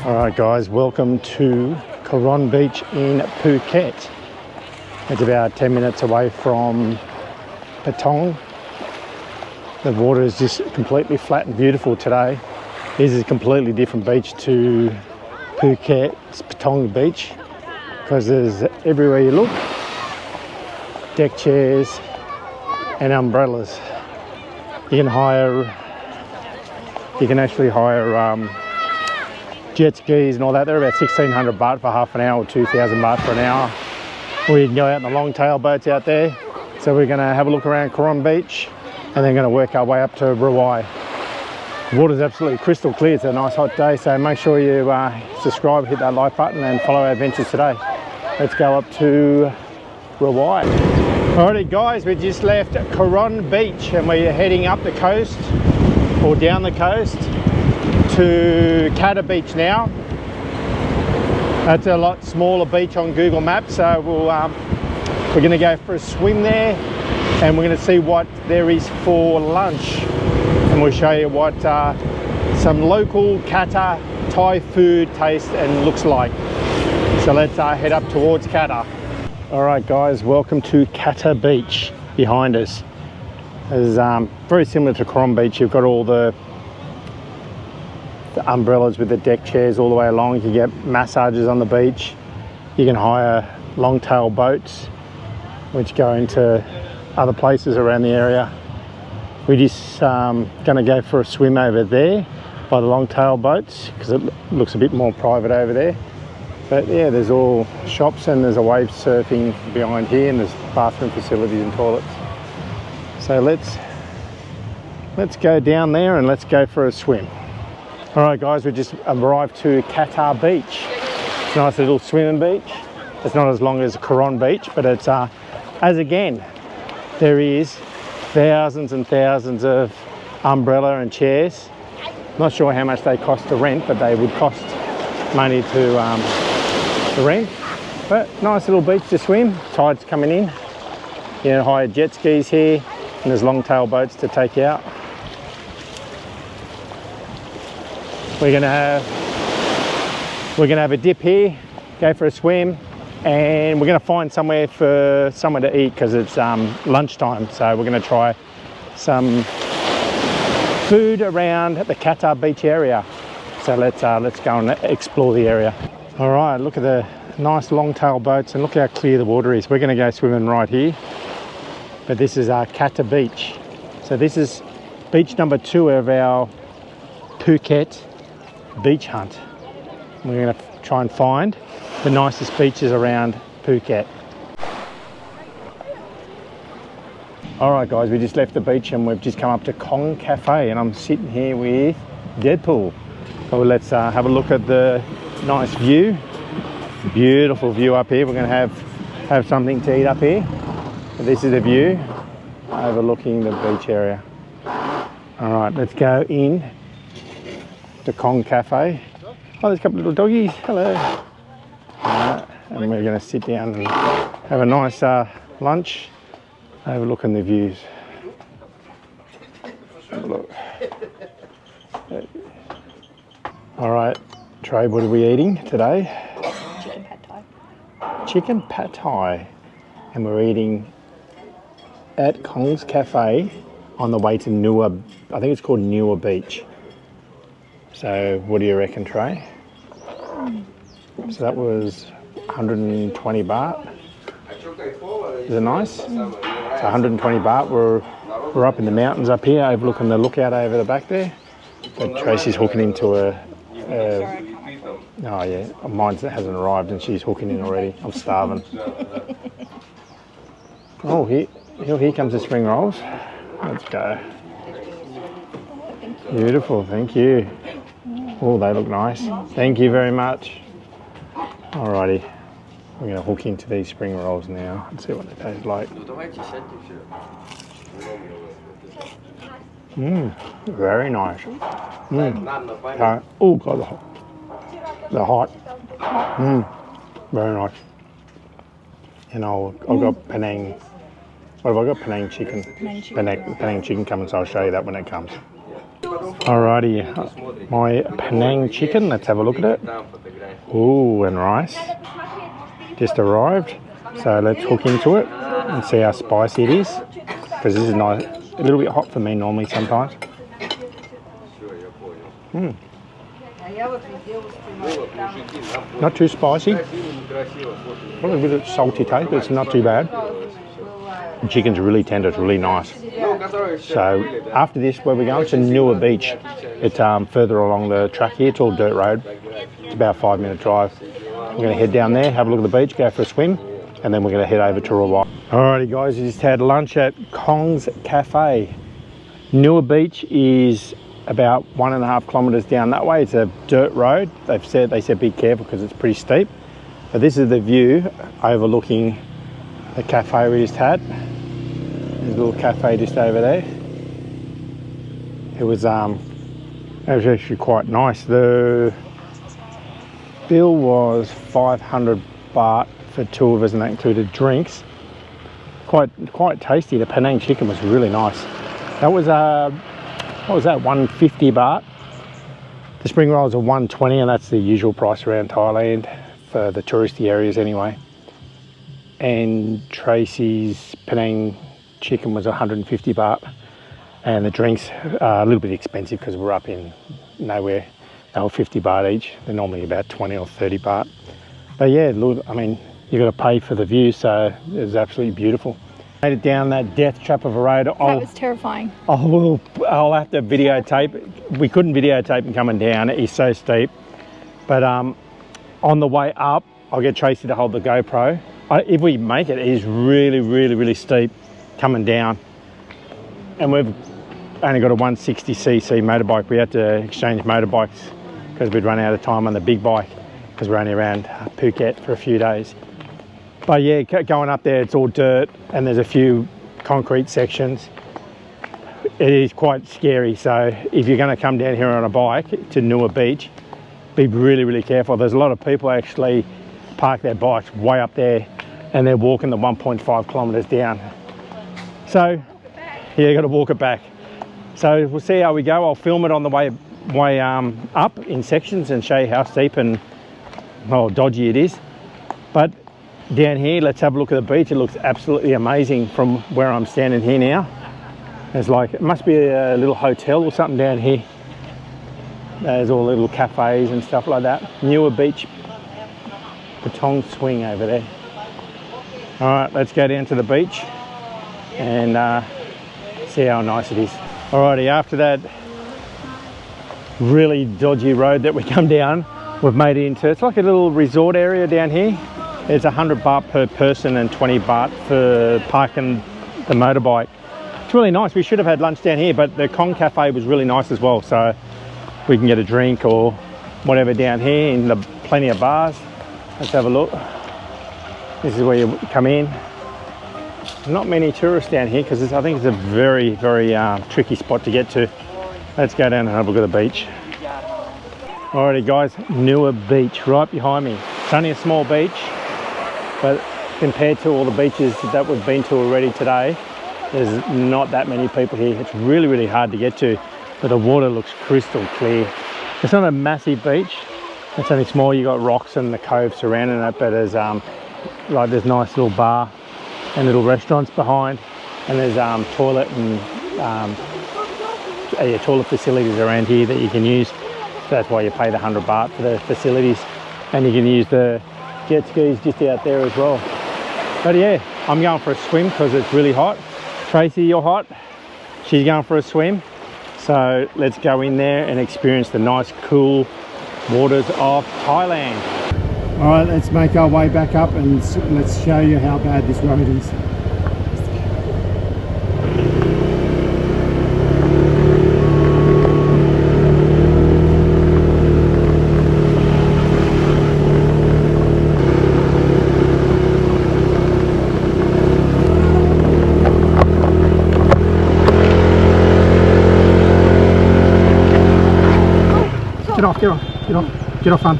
Alright guys, welcome to Koron Beach in Phuket. It's about 10 minutes away from Patong. The water is just completely flat and beautiful today. This is a completely different beach to Phuket's Patong Beach because there's everywhere you look, deck chairs and umbrellas. You can actually hire jet skis and all that. They're about 1,600 baht for half an hour or 2,000 baht for an hour. We can go out in the long tail boats out there. So we're going to have a look around Koron Beach and then going to work our way up to Rawai. The water's absolutely crystal clear. It's a nice hot day, so make sure you subscribe, hit that like button and follow our adventures today. Let's go up to Rawai. Alrighty guys, we just left Koron Beach and we're heading up the coast or down the coast to Kata Beach now. That's a lot smaller beach on Google Maps, so we're going to go for a swim there and we're going to see what there is for lunch, and we'll show you what some local Kata Thai food tastes and looks like. So let's head up towards Kata. Alright guys, welcome to Kata Beach behind us. It's very similar to Koron Beach. You've got all the umbrellas with the deck chairs all the way along. You can get massages on the beach. You can hire long tail boats which go into other places around the area. We're just going to go for a swim over there by the long tail boats because it looks a bit more private over there. But yeah, there's all shops and there's a wave surfing behind here and there's bathroom facilities and toilets. So let's go down there and let's go for a swim. Alright guys, we just arrived to Kata Beach. It's a nice little swimming beach. It's not as long as Koron Beach, but it's as again, there is thousands and thousands of umbrella and chairs. Not sure how much they cost to rent, but they would cost money to rent. But nice little beach to swim. Tide's coming in. You know, hire jet skis here, and there's long tail boats to take you out. We're gonna have a dip here, go for a swim, and we're gonna find somewhere to eat because it's lunchtime. So we're gonna try some food around the Kata Beach area. So let's go and explore the area. All right, look at the nice long tail boats and look how clear the water is. We're gonna go swimming right here, but this is our Kata Beach. So this is beach number 2 of our Phuket beach hunt. We're going to try and find the nicest beaches around Phuket. Alright guys, we just left the beach and we've just come up to Kong Cafe and I'm sitting here with Deadpool. So let's have a look at the nice view. Beautiful view up here. We're going to have something to eat up here. This is the view overlooking the beach area. Alright, let's go in to Kong Cafe. Oh, there's a couple of little doggies. Hello. And we're going to sit down and have a nice lunch overlooking the views. Have a look. All right, Trey, what are we eating today? Chicken pad thai. Chicken pad thai. And we're eating at Kong's Cafe on the way to Nui, I think it's called Nui Beach. So what do you reckon, Trey? So that was 120 baht. Is it nice? So 120 baht. We're up in the mountains up here overlooking the lookout over the back there. But Tracy's hooking into oh yeah, mine hasn't arrived and she's hooking in already. I'm starving. Oh, here comes the spring rolls. Let's go. Beautiful, thank you. Oh, they look nice. Thank you very much. Alrighty, we're going to hook into these spring rolls now and see what they taste like. Very nice. Oh God, they're hot. Very nice. And I've got Penang. What have I got? Penang chicken. Penang chicken coming, so I'll show you that when it comes. Alrighty, my Penang chicken, let's have a look at it. Ooh, and rice. Just arrived. So let's hook into it and see how spicy it is. Because this is nice, a little bit hot for me normally sometimes. Not too spicy. Probably a bit of salty taste, but it's not too bad. The chicken's really tender, it's really nice. So after this, where we're going to Nui Beach. It's further along the track here. It's all dirt road. It's about a 5-minute drive. We're going to head down there, have a look at the beach, go for a swim, and then we're going to head over to Rawai. Alrighty guys, we just had lunch at Kong's Cafe. Nui Beach is about 1.5 kilometres down that way. It's a dirt road. They said be careful because it's pretty steep. But this is the view overlooking the cafe we just had. There's a little cafe just over there. It was actually quite nice. The bill was 500 baht for 2 of us, and that included drinks. Quite tasty. The Penang chicken was really nice. That was what was that, 150 baht? The spring rolls are 120, and that's the usual price around Thailand for the touristy areas anyway. And Tracy's Penang chicken was 150 baht, and the drinks are a little bit expensive because we're up in nowhere. They were 50 baht each. They're normally about 20 or 30 baht. But yeah, look, I mean, you got to pay for the view, so it was absolutely beautiful. Made it down that death trap of a road. That was terrifying. I'll have to videotape. We couldn't videotape him coming down. It's so steep. But on the way up, I'll get Tracy to hold the GoPro. If we make it, it is really, really, really steep coming down. And we've only got a 160cc motorbike. We had to exchange motorbikes because we'd run out of time on the big bike because we're only around Phuket for a few days. But yeah, going up there, it's all dirt and there's a few concrete sections. It is quite scary. So if you're going to come down here on a bike to Nui Beach, be really, really careful. There's a lot of people actually park their bikes way up there and they're walking the 1.5 kilometres down. So yeah, you got to walk it back. So we'll see how we go. I'll film it on the way up in sections and show you how steep and how dodgy it is. But down here, let's have a look at the beach. It looks absolutely amazing from where I'm standing here now. There's like, it must be a little hotel or something down here. There's all little cafes and stuff like that. Nui Beach, Patong swing over there. All right, let's go down to the beach and see how nice it is. Alrighty, after that really dodgy road that we come down, we've made it into, it's like a little resort area down here. It's 100 baht per person and 20 baht for parking the motorbike. It's really nice. We should have had lunch down here, but the Kong Cafe was really nice as well. So we can get a drink or whatever down here in the plenty of bars. Let's have a look. This is where you come in. Not many tourists down here because I think it's a very, very tricky spot to get to. Let's go down and have a look at the beach. Alrighty guys, Nui Beach right behind me. It's only a small beach, but compared to all the beaches that we've been to already today, there's not that many people here. It's really, really hard to get to, but the water looks crystal clear. It's not a massive beach. It's only small. You got rocks and the cove surrounding it, but there's like there's nice little bar and little restaurants behind, and there's toilet and toilet facilities around here that you can use. So that's why you pay the 100 baht for the facilities, and you can use the jet skis just out there as well. But yeah, I'm going for a swim because it's really hot. Tracy, you're hot. She's going for a swim. So let's go in there and experience the nice cool waters of Thailand. All right, let's make our way back up and let's show you how bad this road is. Get off, fun.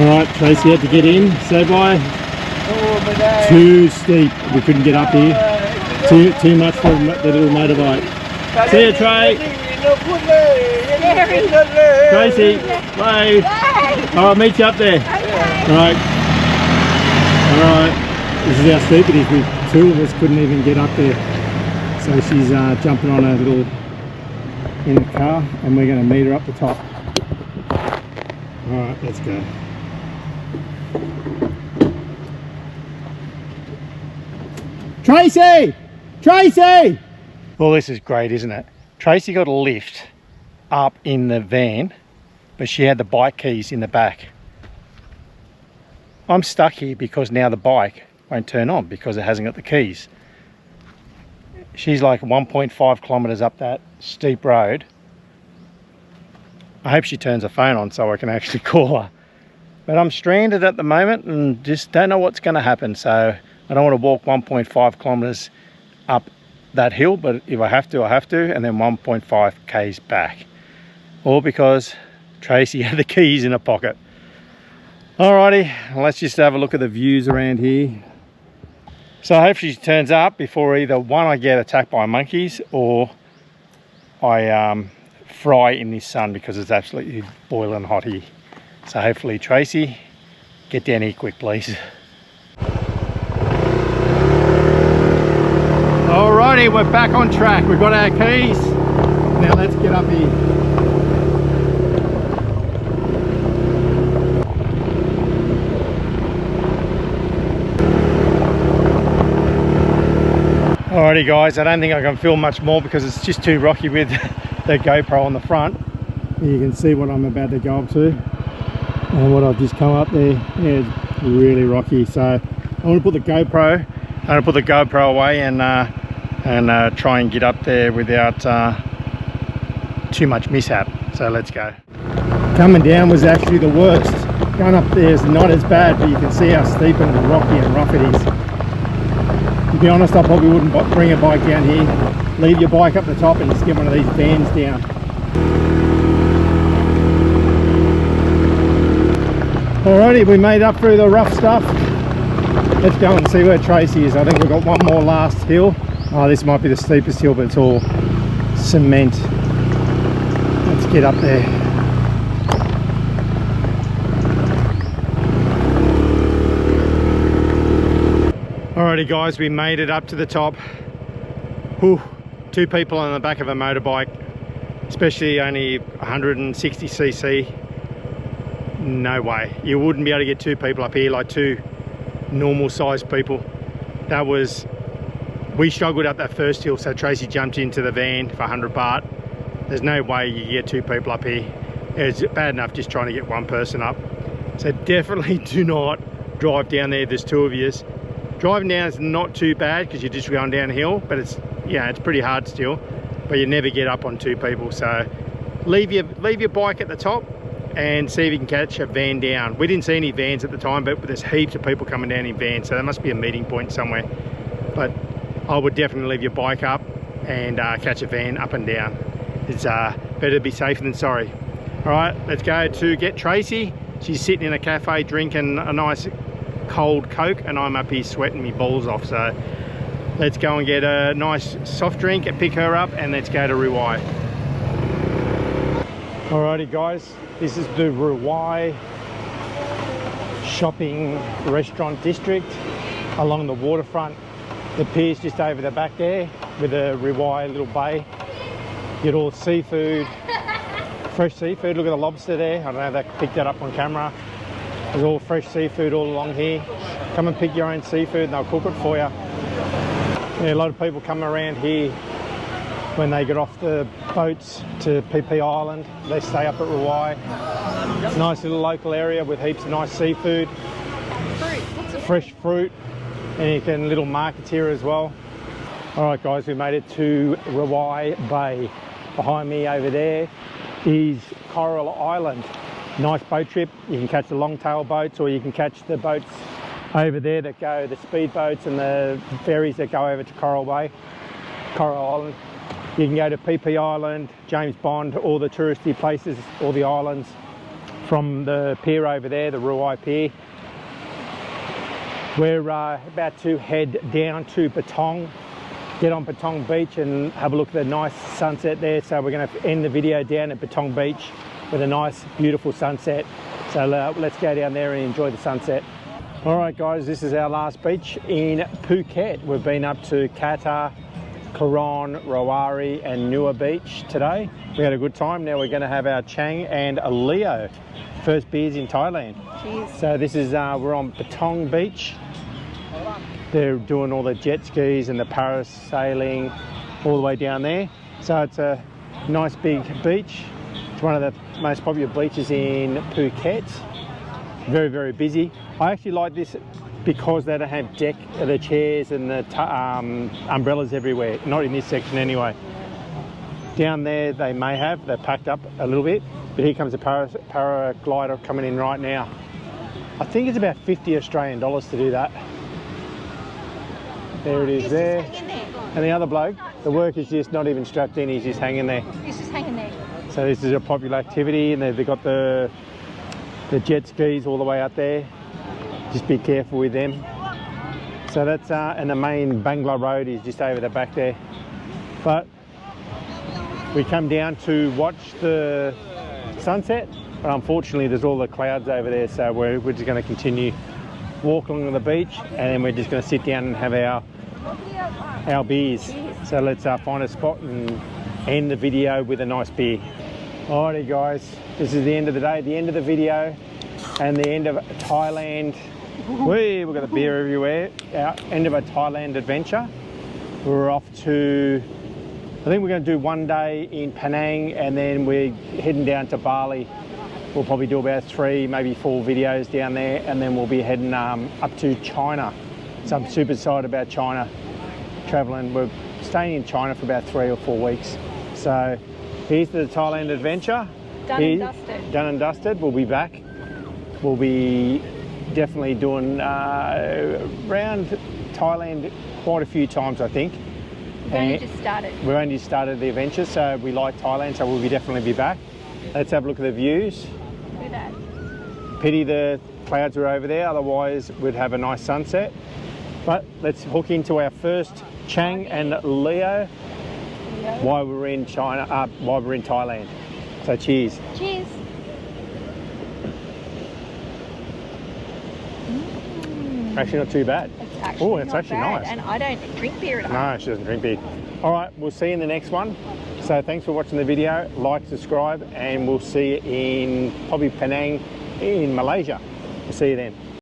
Alright, Tracy had to get in, say bye. Too steep. We couldn't get up here. Too much for the little motorbike. See you, Trey. Tracy, bye. I'll meet you up there. Alright. Alright. This is how steep it is. Two of us couldn't even get up there. So she's jumping on a little in the car and we're going to meet her up the top. Alright, let's go. Tracy! Tracy! Well, this is great, isn't it? Tracy got a lift up in the van, but she had the bike keys in the back. I'm stuck here because now the bike won't turn on because it hasn't got the keys. She's like 1.5 kilometers up that steep road. I hope she turns her phone on so I can actually call her. But I'm stranded at the moment and just don't know what's going to happen. So I don't want to walk 1.5 kilometers up that hill, but if I have to, I have to, and then 1.5 k's back. All because Tracy had the keys in her pocket. Alrighty, let's just have a look at the views around here. So hopefully she turns up before either one, I get attacked by monkeys, or I fry in this sun because it's absolutely boiling hot here. So hopefully Tracy, get down here quick please. Alrighty, we're back on track. We've got our keys. Now let's get up here. Alrighty guys, I don't think I can film much more because it's just too rocky with the GoPro on the front. You can see what I'm about to go up to and what I've just come up there. Yeah, it's really rocky. So I want to put the GoPro away and try and get up there without too much mishap. So let's go. Coming down was actually the worst. Going up there is not as bad, but you can see how steep and rocky and rough it is. To be honest, I probably wouldn't bring a bike down here. Leave your bike up the top and just get one of these vans down. Alrighty, we made up through the rough stuff. Let's go and see where Tracy is. I think we've got one more last hill. Oh, this might be the steepest hill, but it's all cement. Let's get up there. Alrighty guys, we made it up to the top. Whew, 2 people on the back of a motorbike, especially only 160cc. No way. You wouldn't be able to get 2 people up here, like 2 normal sized people. We struggled up that first hill, so Tracy jumped into the van for 100 baht. There's no way you get 2 people up here. It's bad enough just trying to get 1 person up. So definitely do not drive down there if there's 2 of you. Driving down is not too bad because you're just going downhill, but it's pretty hard still. But you never get up on 2 people. So leave your bike at the top and see if you can catch a van down. We didn't see any vans at the time, but there's heaps of people coming down in vans, so there must be a meeting point somewhere. But I would definitely leave your bike up and catch a van up and down. It's better to be safe than sorry. All right, let's go to get Tracy. She's sitting in a cafe drinking a nice cold Coke, and I'm up here sweating me balls off. So let's go and get a nice soft drink and pick her up, and let's go to Rawai. Alrighty guys, this is the Rawai shopping restaurant district along the waterfront. The pier's just over the back there with a Rawai little bay. Get all seafood, fresh seafood. Look at the lobster there. I don't know if they picked that up on camera. There's all fresh seafood all along here. Come and pick your own seafood and they'll cook it for you. Yeah, a lot of people come around here when they get off the boats to PP Island. They stay up at Rawai. It's a nice little local area with heaps of nice seafood. Fresh fruit. And you can little markets here as well. Alright guys, we made it to Rawai Bay. Behind me over there is Coral Island. Nice boat trip. You can catch the long tail boats, or you can catch the boats over there that go, the speed boats and the ferries that go over to Coral Bay, Coral Island. You can go to PP Island, James Bond, all the touristy places, all the islands from the pier over there, the Rawai Pier. We're about to head down to Patong, get on Patong Beach and have a look at the nice sunset there. So we're going to end the video down at Patong Beach with a nice beautiful sunset. So let's go down there and enjoy the sunset. All right guys, this is our last beach in Phuket. We've been up to Kata, Koron, Rawai and Nui Beach today. We had a good time. Now we're going to have our Chang and a Leo. First beers in Thailand. Cheers. So this is, we're on Patong Beach. They're doing all the jet skis and the parasailing all the way down there. So it's a nice big beach. It's one of the most popular beaches in Phuket. Very, very busy. I actually like this because they don't have the chairs and the umbrellas everywhere. Not in this section anyway. Down there they may have, they're packed up a little bit. But here comes a paraglider coming in right now. I think it's about 50 Australian dollars to do that. There it is there. And the other bloke, the work is just not even strapped in, he's just hanging there. He's just hanging there. So this is a popular activity, and they've got the jet skis all the way up there. Just be careful with them. So that's, and the main Bangla Road is just over the back there. But we come down to watch the sunset, but unfortunately there's all the clouds over there, so we're just going to continue walk along the beach, and then we're just going to sit down and have our beers. So let's find a spot and end the video with a nice beer. Alrighty guys, this is the end of the day, the end of the video and the end of Thailand. We've got a beer everywhere. Our end of a Thailand adventure. We're off to, I think we're going to do one day in Penang, and then we're heading down to Bali. We'll probably do about 3, maybe 4 videos down there, and then we'll be heading up to China. So I'm super excited about China, traveling. We're staying in China for about 3 or 4 weeks. So here's the Thailand adventure. Done and dusted. Done and dusted. We'll be back. We'll be definitely doing around Thailand quite a few times, I think. We've only just started. We've only started the adventure, so we like Thailand, so we'll definitely be back. Let's have a look at the views. Look at that. Pity the clouds are over there, otherwise we'd have a nice sunset. But let's hook into our first Chang and Leo while we're in China, while we're in Thailand. So cheers. Cheers. Actually not too bad. It's actually nice. And I don't drink beer at all. No, she doesn't drink beer. All right, we'll see you in the next one. So thanks for watching the video. Like, subscribe, and we'll see you in probably Penang in Malaysia. We'll see you then.